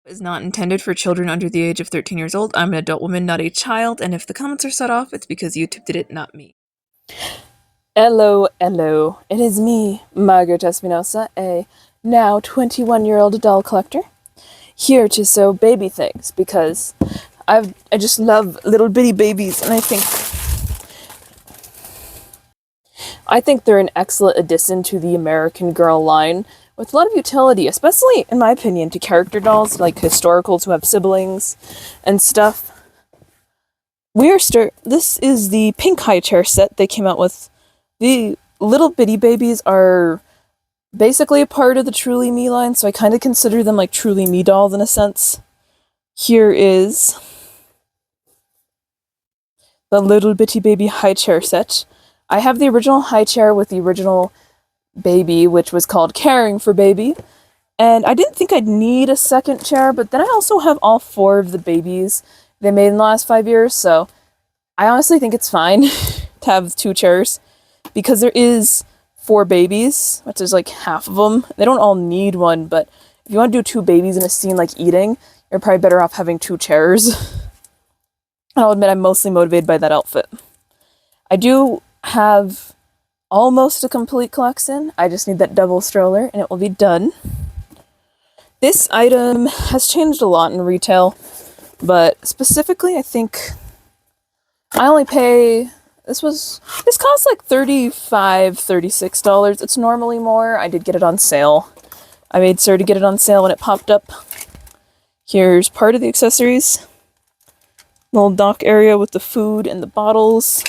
Is not intended for children under the age of 13 years old. I'm an adult woman, not a child, and if the comments are set off, it's because YouTube did it, not me. Hello, hello. It is me, Margaret Espinosa, a now 21-year-old doll collector, here to sew baby things because I just love little bitty babies, and I think they're an excellent addition to the American Girl line with a lot of utility, especially in my opinion to character dolls like historicals who have siblings and stuff. This is the pink highchair set they came out with. The little bitty babies are basically a part of the Truly Me line, so I kind of consider them like Truly Me dolls in a sense. Here is the little bitty baby highchair set. I have the original highchair with the original baby, which was called Caring for Baby, and I didn't think I'd need a second chair, but then I also have all 4 of the babies they made in the last 5 years, so I honestly think it's fine to have 2 chairs. Because there is 4 babies, which is like half of them. They don't all need one, but if you want to do 2 babies in a scene like eating, you're probably better off having 2 chairs. I'll admit I'm mostly motivated by that outfit. I do have almost a complete collection. I just need that double stroller and it will be done. This item has changed a lot in retail, but specifically I think I only pay... This costs like $35, $36. It's normally more. I did get it on sale. I made sure to get it on sale when it popped up. Here's part of the accessories. Little dock area with the food and the bottles.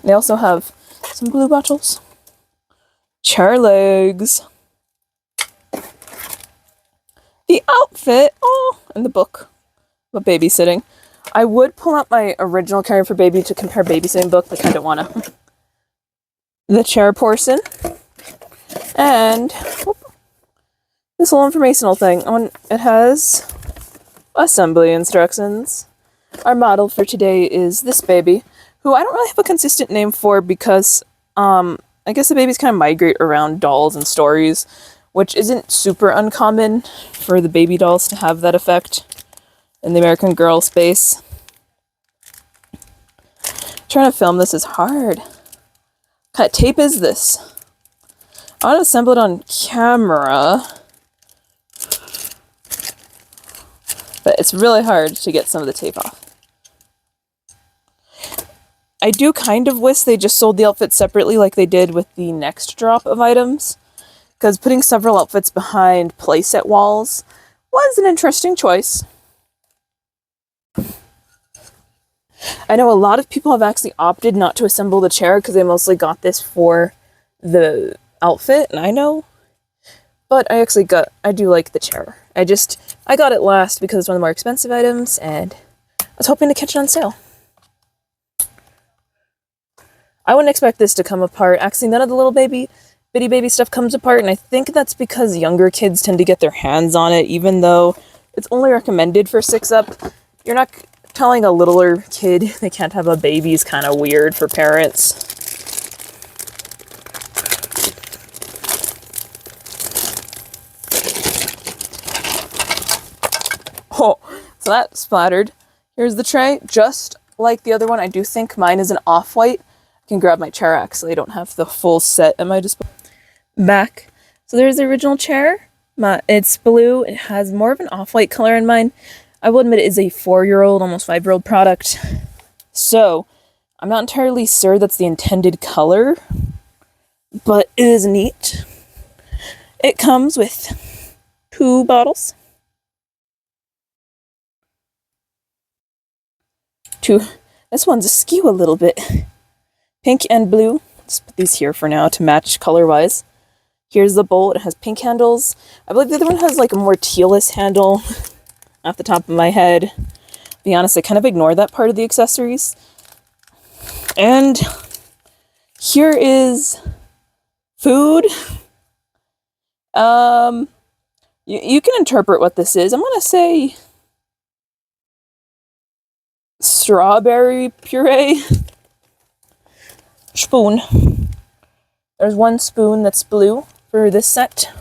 They also have some blue bottles. Chair legs. The outfit. Oh, and the book about babysitting. I would pull out my original Caring for Baby to compare babysitting book, but I don't want to. The chair portion. And this little informational thing. It has assembly instructions. Our model for today is this baby, who I don't really have a consistent name for because I guess the babies kind of migrate around dolls and stories, which isn't super uncommon for the baby dolls to have that effect in the American Girl space. Trying to film this is hard. What kind of tape is this? I want to assemble it on camera, but it's really hard to get some of the tape off. I do kind of wish they just sold the outfits separately like they did with the next drop of items, because putting several outfits behind playset walls was an interesting choice. I know a lot of people have actually opted not to assemble the chair because they mostly got this for the outfit, and I know. But I do like the chair. I got it last because it's one of the more expensive items, and I was hoping to catch it on sale. I wouldn't expect this to come apart. Actually, none of the little bitty baby stuff comes apart, and I think that's because younger kids tend to get their hands on it, even though it's only recommended for 6 up. You're not... Telling a littler kid they can't have a baby is kind of weird for parents. Oh, so that splattered. Here's the tray. Just like the other one, I do think mine is an off-white. I can grab my chair, actually. I don't have the full set at my disposal. Back. So there's the original chair. It's blue. It has more of an off-white color in mine. I will admit it is a 4-year-old, almost 5-year-old product. So, I'm not entirely sure that's the intended color, but it is neat. It comes with 2 bottles. 2. This one's askew a little bit. Pink and blue. Let's put these here for now to match color-wise. Here's the bowl. It has pink handles. I believe the other one has like a more tealish handle. Off the top of my head. Be honest, I kind of ignored that part of the accessories. And here is food. You can interpret what this is. I'm gonna say strawberry puree. Spoon. There's 1 spoon that's blue for this set.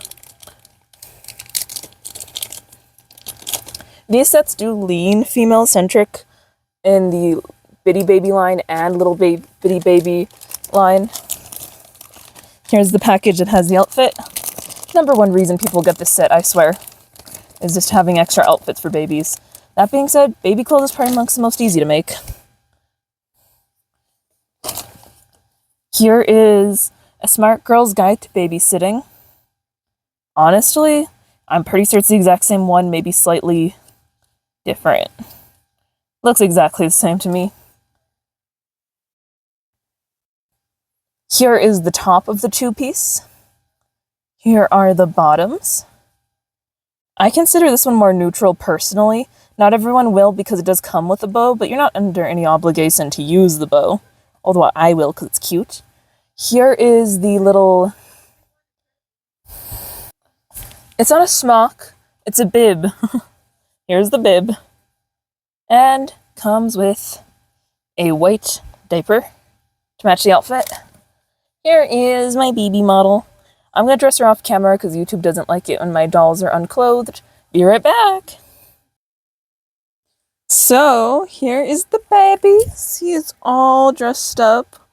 These sets do lean female-centric in the Bitty Baby line and Little Bitty Baby line. Here's the package that has the outfit. Number one reason people get this set, I swear, is just having extra outfits for babies. That being said, baby clothes is probably amongst the most easy to make. Here is a smart girl's guide to babysitting. Honestly, I'm pretty sure it's the exact same one, maybe slightly different. Looks exactly the same to me. Here is the top of the two-piece. Here are the bottoms. I consider this one more neutral personally. Not everyone will because it does come with a bow, but you're not under any obligation to use the bow. Although I will because it's cute. Here is the little... It's not a smock, it's a bib. Here's the bib. And comes with a white diaper to match the outfit. Here is my baby model. I'm gonna dress her off camera because YouTube doesn't like it when my dolls are unclothed. Be right back. So, here is the baby. She is all dressed up.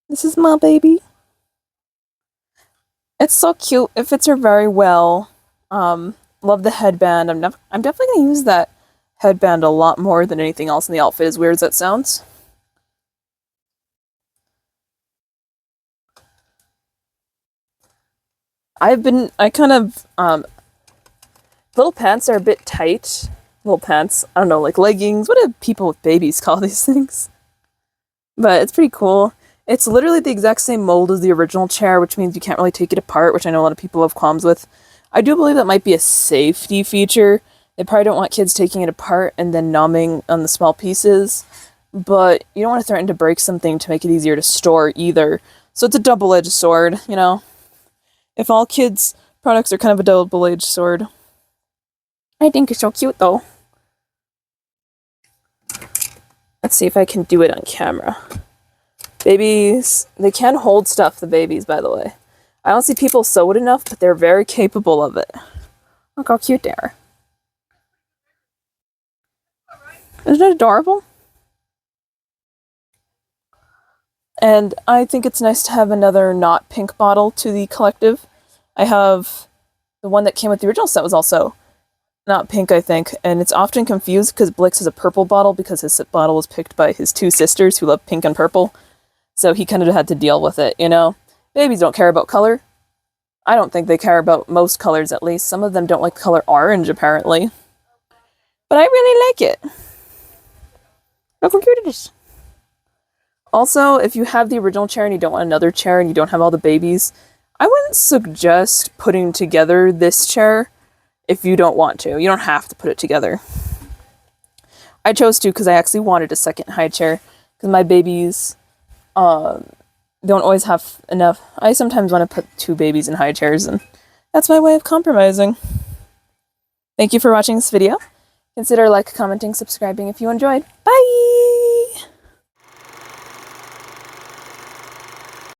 This is my baby. It's so cute. It fits her very well. Love the headband. I'm definitely gonna use that headband a lot more than anything else in the outfit, as weird as that sounds. Little pants are a bit tight. Little pants, I don't know, like leggings. What do people with babies call these things? But it's pretty cool. It's literally the exact same mold as the original chair, which means you can't really take it apart, which I know a lot of people have qualms with. I do believe that might be a safety feature. They probably don't want kids taking it apart and then numbing on the small pieces. But you don't want to threaten to break something to make it easier to store either. So it's a double-edged sword, you know? If all kids' products are kind of a double-edged sword. I think it's so cute, though. Let's see if I can do it on camera. Babies, they can hold stuff, the babies, by the way. I don't see people sew it enough, but they're very capable of it. Look how cute they are. Isn't it adorable? And I think it's nice to have another not pink bottle to the collective. I have the one that came with the original set was also not pink, I think, and it's often confused because Blix has a purple bottle because his bottle was picked by his two sisters who love pink and purple. So he kind of had to deal with it, you know? Babies don't care about color. I don't think they care about most colors, at least. Some of them don't like the color orange, apparently. But I really like it. Look how cute it is. Also, if you have the original chair and you don't want another chair and you don't have all the babies, I wouldn't suggest putting together this chair if you don't want to. You don't have to put it together. I chose to because I actually wanted a second high chair because my babies don't always have enough. I sometimes want to put two babies in high chairs, and that's my way of compromising. Thank you for watching this video. Consider commenting, subscribing if you enjoyed. Bye!